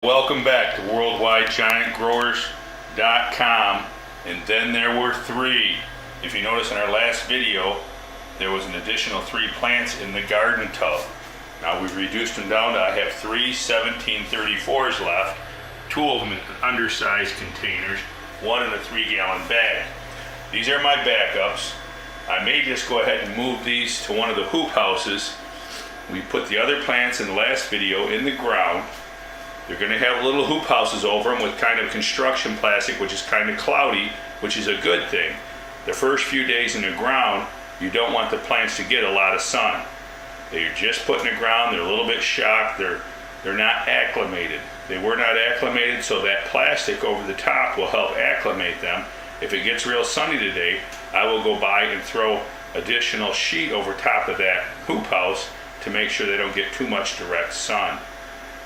Welcome back to WorldwideGiantGrowers.com. And then there were 3. If you notice in our last video, there was an additional 3 plants in the garden tub. Now we've reduced them down to, I have 3 1734s left, 2 of them in undersized containers, 1 in a 3-gallon bag. These are my backups. I may just go ahead and move these to one of the hoop houses. We put the other plants in the last video in the ground. They're going to have little hoop houses over them with kind of construction plastic, which is kind of cloudy, which is a good thing. The first few days in the ground, you don't want the plants to get a lot of sun. They're just put in the ground, they're a little bit shocked, they're not acclimated. They were not acclimated, so that plastic over the top will help acclimate them. If it gets real sunny today, I will go by and throw additional sheet over top of that hoop house to make sure they don't get too much direct sun.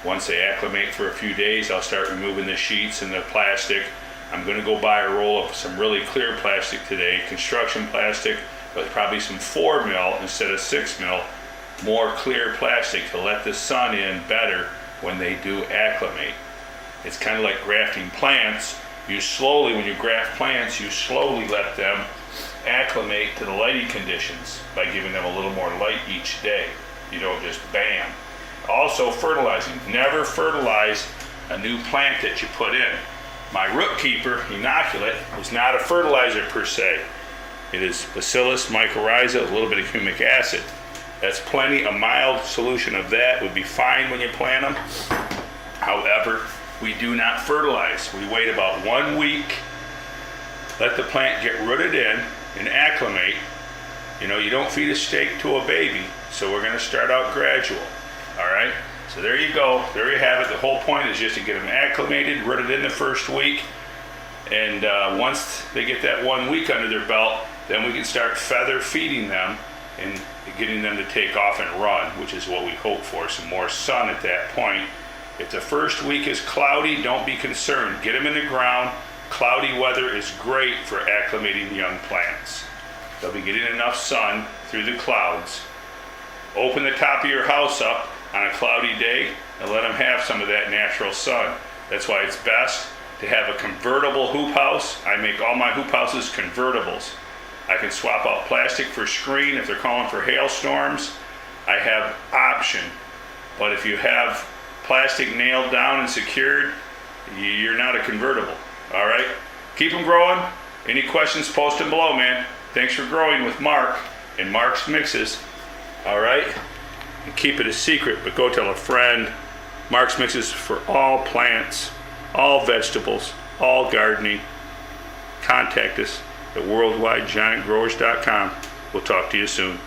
Once they acclimate for a few days, I'll start removing the sheets and the plastic. I'm going to go buy a roll of some really clear plastic today, construction plastic, but probably some 4 mil instead of 6 mil, more clear plastic to let the sun in better when they do acclimate. It's kind of like grafting plants. You slowly, when you graft plants, you slowly let them acclimate to the lighting conditions by giving them a little more light each day. You don't just bam. Also fertilizing. Never fertilize a new plant that you put in. My root keeper inoculate is not a fertilizer per se. It is Bacillus mycorrhiza, a little bit of humic acid. That's plenty. A mild solution of that would be fine when you plant them. However, we do not fertilize. We wait about 1 week, let the plant get rooted in and acclimate. You know, you don't feed a steak to a baby, so we're going to start out gradual. All right, so there you go. There you have it. The whole point is just to get them acclimated, rooted in the first week, and once they get that 1 week under their belt, then we can start feather feeding them and getting them to take off and run, which is what we hope for, some more sun at that point. If the first week is cloudy, don't be concerned. Get them in the ground. Cloudy weather is great for acclimating young plants. They'll be getting enough sun through the clouds. Open the top of your house up on a cloudy day and let them have some of that natural sun. That's why it's best to have a convertible hoop house. I make all my hoop houses convertibles. I can swap out plastic for screen if they're calling for hailstorms. I have option. But if you have plastic nailed down and secured, you're not a convertible. All right? Keep them growing. Any questions, post them below, man. Thanks for growing with Mark and Mark's Mixes. All right? And keep it a secret, but go tell a friend. Mark's Mixes for all plants, all vegetables, all gardening. Contact us at WorldwideGiantGrowers.com. We'll talk to you soon.